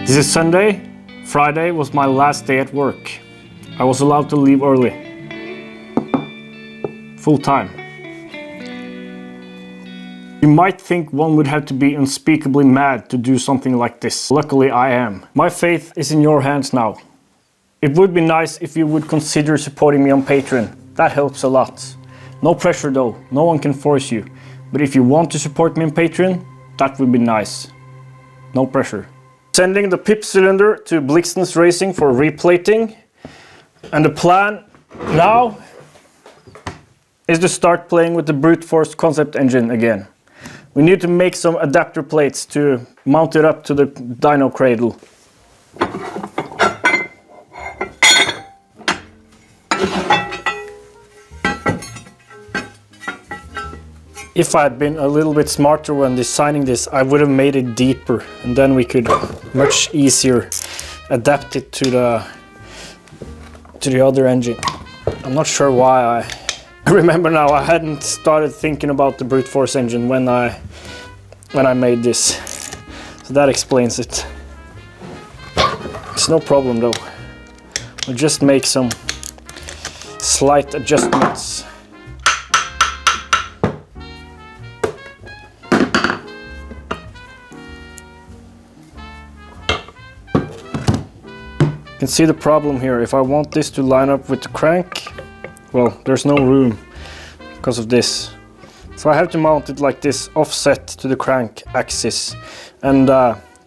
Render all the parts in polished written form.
This is Sunday. Friday was my last day at work. I was allowed to leave early. Full time. You might think one would have to be unspeakably mad to do something like this. Luckily I am. My faith is in your hands now. It would be nice if you would consider supporting me on Patreon. That helps a lot. No pressure though, no one can force you. But if you want to support me on Patreon, that would be nice. No pressure. Sending the pip cylinder to Emot Racing for replating. And the plan now is to start playing with the brute force concept engine again. We need to make some adapter plates to mount it up to the dyno cradle. If I had been a little bit smarter when designing this, I would have made it deeper, and then we could much easier adapt it to the other engine. I'm not sure why I remember now I hadn't started thinking about the brute force engine when I made this. So that explains it. It's no problem though. We'll just make some slight adjustments. You can see the problem here. If I want this to line up with the crank, well, there's no room because of this. So I have to mount it like this, offset to the crank axis, and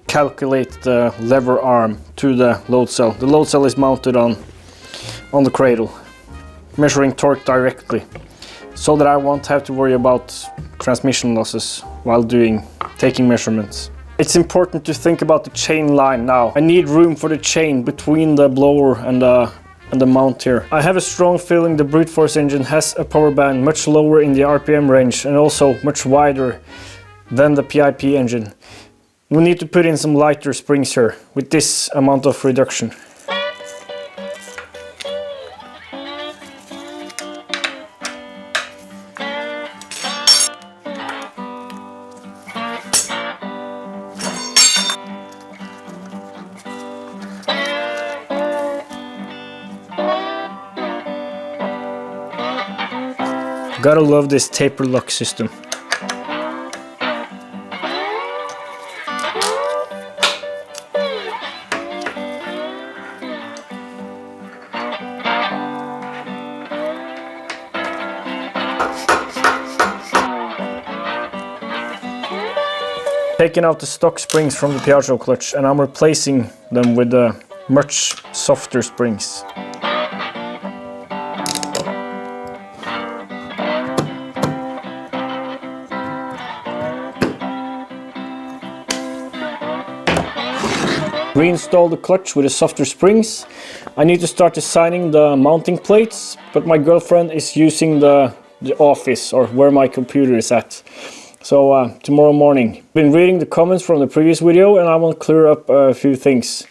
calculate the lever arm to the load cell. The load cell is mounted on the cradle, measuring torque directly, so that I won't have to worry about transmission losses while taking measurements. It's important to think about the chain line now. I need room for the chain between the blower and the mount here. I have a strong feeling the brute force engine has a power band much lower in the RPM range and also much wider than the PIP engine. We need to put in some lighter springs here with this amount of reduction. Gotta love this taper lock system. Taking out the stock springs from the Piaggio clutch, and I'm replacing them with much softer springs. Reinstall the clutch with the softer springs. I need to start designing the mounting plates, but my girlfriend is using the office, or where my computer is at. So tomorrow morning. Been reading the comments from the previous video and I want to clear up a few things.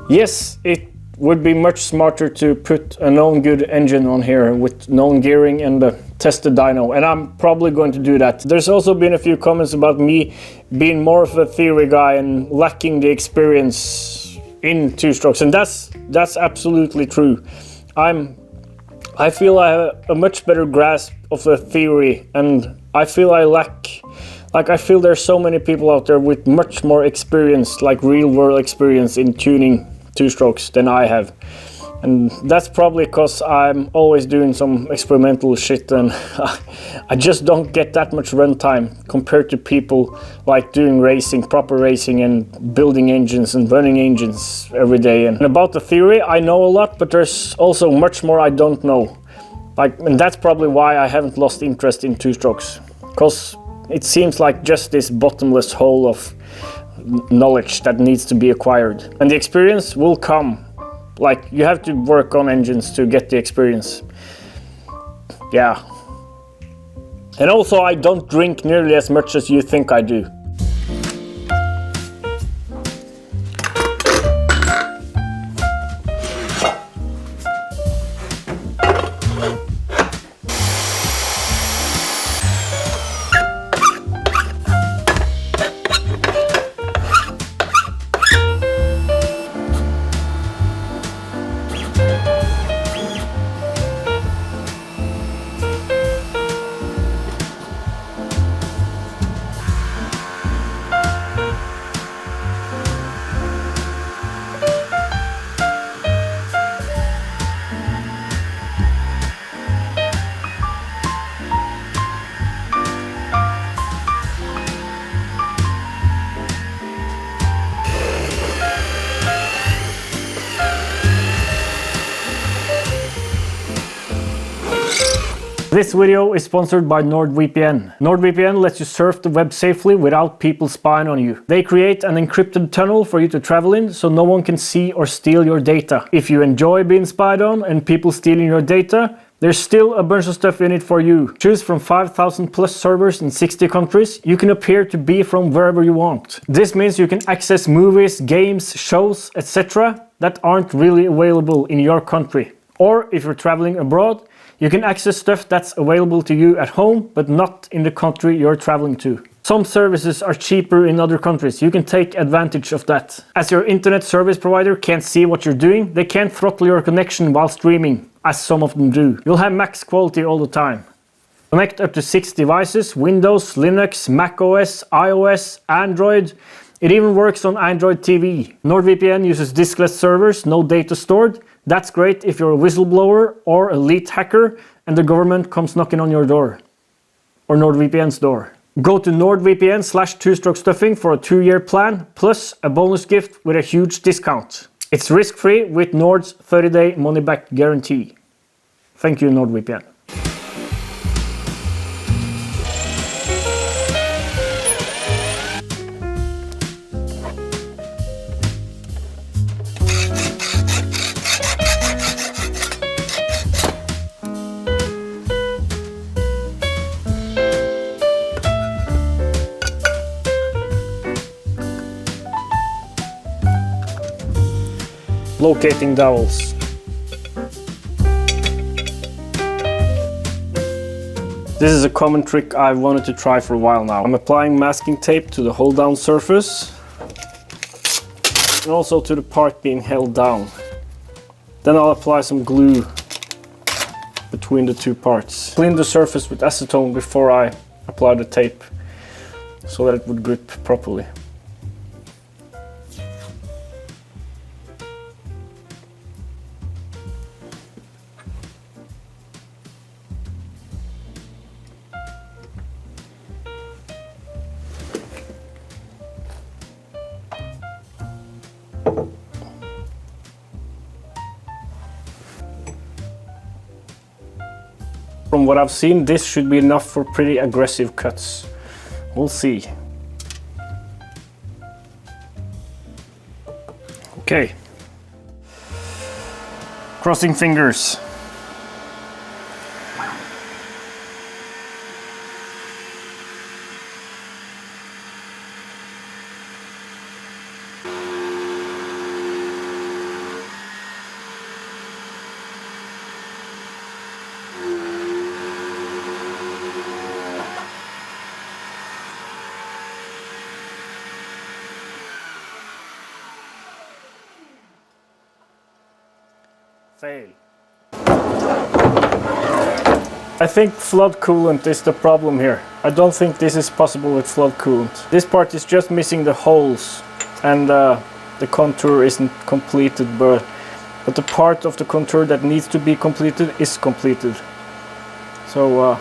Yes, it would be much smarter to put a known good engine on here with known gearing and test the dyno, and I'm probably going to do that. There's also been a few comments about me being more of a theory guy and lacking the experience in two-strokes, and that's absolutely true. I feel I have a much better grasp of the theory, and I feel I lack, I feel there's so many people out there with much more experience, like real world experience in tuning two-strokes than I have. And that's probably because I'm always doing some experimental shit, and I just don't get that much runtime compared to people like doing racing, proper racing, and building engines and running engines every day. And about the theory, I know a lot, but there's also much more I don't know. And that's probably why I haven't lost interest in two-strokes, because it seems like just this bottomless hole of knowledge that needs to be acquired. And the experience will come. Like, you have to work on engines to get the experience. Yeah. And also, I don't drink nearly as much as you think I do. This video is sponsored by NordVPN. NordVPN lets you surf the web safely without people spying on you. They create an encrypted tunnel for you to travel in so no one can see or steal your data. If you enjoy being spied on and people stealing your data, there's still a bunch of stuff in it for you. Choose from 5,000 plus servers in 60 countries. You can appear to be from wherever you want. This means you can access movies, games, shows, etc. that aren't really available in your country. Or if you're traveling abroad, you can access stuff that's available to you at home, but not in the country you're traveling to. Some services are cheaper in other countries. You can take advantage of that. As your internet service provider can't see what you're doing, they can't throttle your connection while streaming, as some of them do. You'll have max quality all the time. Connect up to 6 devices: Windows, Linux, macOS, iOS, Android. It even works on Android TV. NordVPN uses diskless servers, no data stored. That's great if you're a whistleblower or elite hacker and the government comes knocking on your door. Or NordVPN's door. Go to NordVPN/2strokestuffing for a 2-year plan, plus a bonus gift with a huge discount. It's risk-free with Nord's 30-day money-back guarantee. Thank you, NordVPN. Locating dowels. This is a common trick I've wanted to try for a while now. I'm applying masking tape to the hold down surface and also to the part being held down. Then I'll apply some glue between the two parts. Clean the surface with acetone before I apply the tape so that it would grip properly. From what I've seen, this should be enough for pretty aggressive cuts. We'll see. Okay. Crossing fingers. Fail. I think flood coolant is the problem here. I don't think this is possible with flood coolant. This part is just missing the holes and the contour isn't completed, but the part of the contour that needs to be completed is completed. So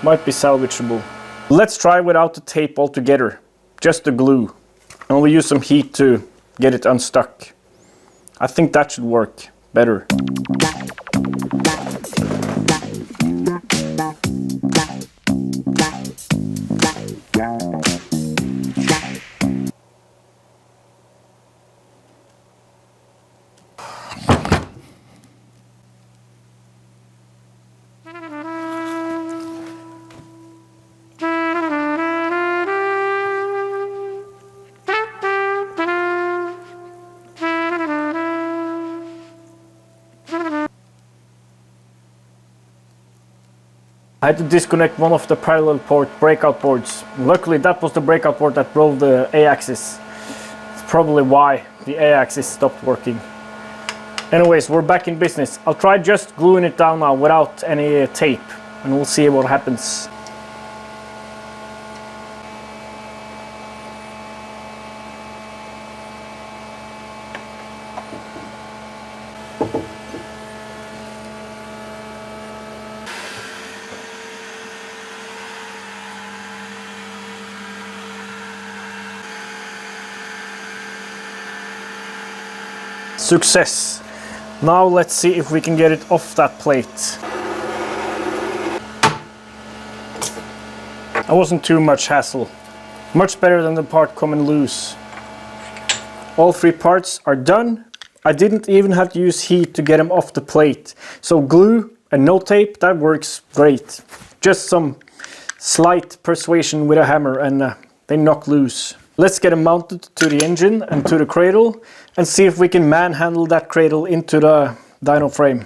might be salvageable. Let's try without the tape altogether, just the glue. And we'll use some heat to get it unstuck. I think that should work better. I had to disconnect one of the parallel port breakout boards. Luckily that was the breakout board that drove the A-axis. It's probably why the A-axis stopped working. Anyways, we're back in business. I'll try just gluing it down now without any tape and we'll see what happens. Success! Now let's see if we can get it off that plate. That wasn't too much hassle. Much better than the part coming loose. All 3 parts are done. I didn't even have to use heat to get them off the plate. So glue and no tape, that works great. Just some slight persuasion with a hammer and they knock loose. Let's get them mounted to the engine and to the cradle and see if we can manhandle that cradle into the dyno frame.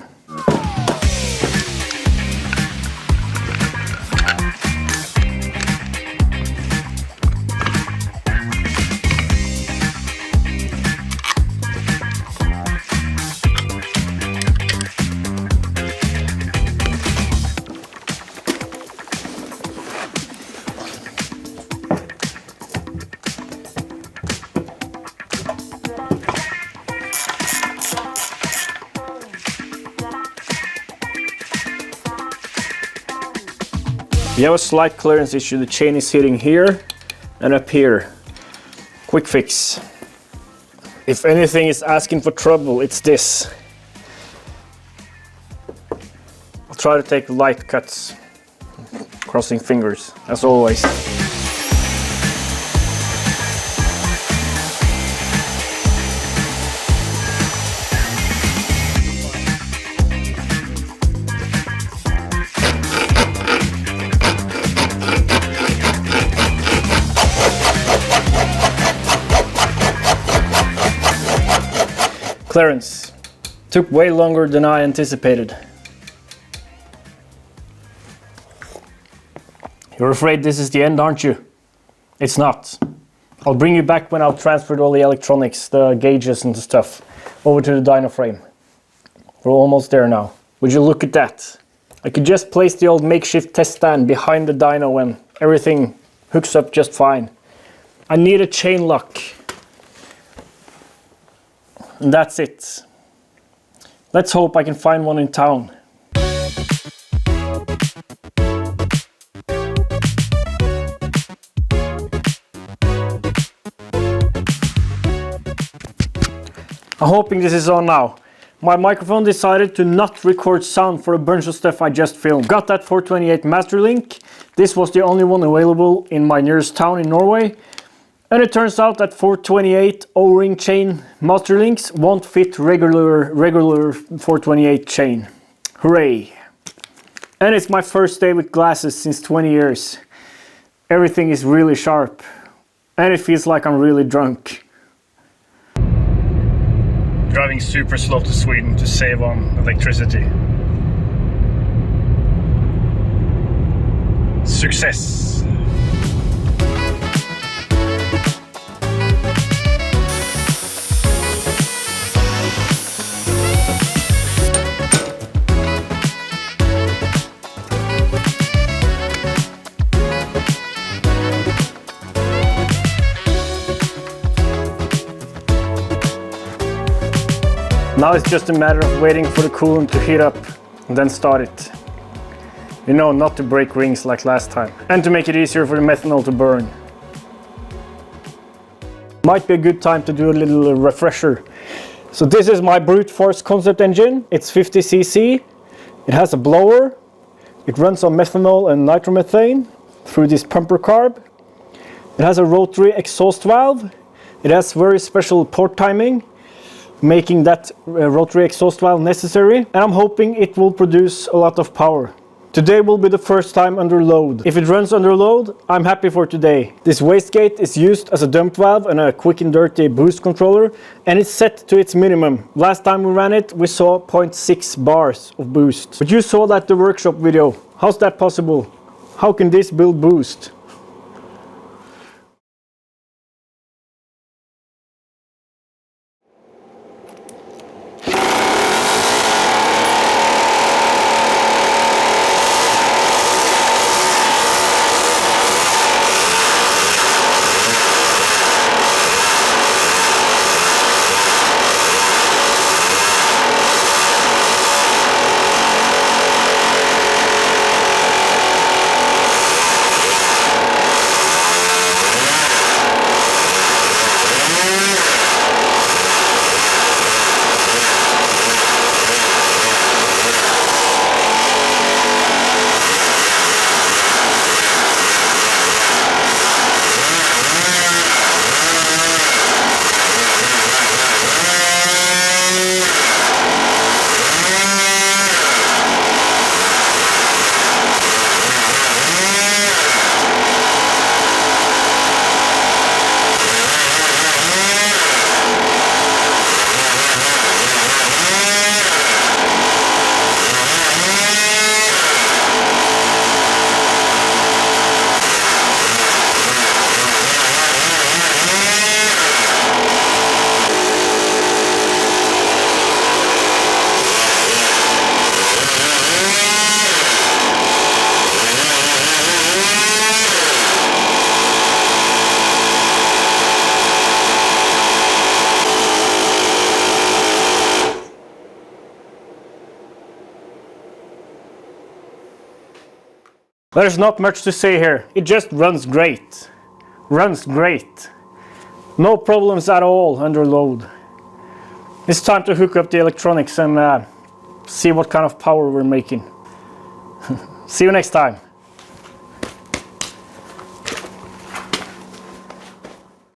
We have a slight clearance issue. The chain is hitting here and up here. Quick fix. If anything is asking for trouble, it's this. I'll try to take light cuts, crossing fingers, as always. Clearance. Took way longer than I anticipated. You're afraid this is the end, aren't you? It's not. I'll bring you back when I've transferred all the electronics, the gauges and the stuff, over to the dyno frame. We're almost there now. Would you look at that? I could just place the old makeshift test stand behind the dyno and everything hooks up just fine. I need a chain lock. And that's it. Let's hope I can find one in town. I'm hoping this is on now. My microphone decided to not record sound for a bunch of stuff I just filmed. Got that 428 master link. This was the only one available in my nearest town in Norway. And it turns out that 428 O-ring chain master links won't fit regular 428 chain. Hooray! And it's my first day with glasses since 20 years. Everything is really sharp. And it feels like I'm really drunk. Driving super slow to Sweden to save on electricity. Success! Now it's just a matter of waiting for the coolant to heat up and then start it. You know, not to break rings like last time. And to make it easier for the methanol to burn. Might be a good time to do a little refresher. So this is my brute force concept engine. It's 50cc. It has a blower. It runs on methanol and nitromethane through this pumper carb. It has a rotary exhaust valve. It has very special port timing, making that rotary exhaust valve necessary, and I'm hoping it will produce a lot of power. Today will be the first time under load. If it runs under load, I'm happy for today. This wastegate is used as a dump valve and a quick and dirty boost controller, and it's set to its minimum. Last time we ran it, we saw 0.6 bars of boost. But you saw that the workshop video. How's that possible? How can this build boost? There's not much to say here. It just runs great. Runs great. No problems at all under load. It's time to hook up the electronics and see what kind of power we're making. See you next time.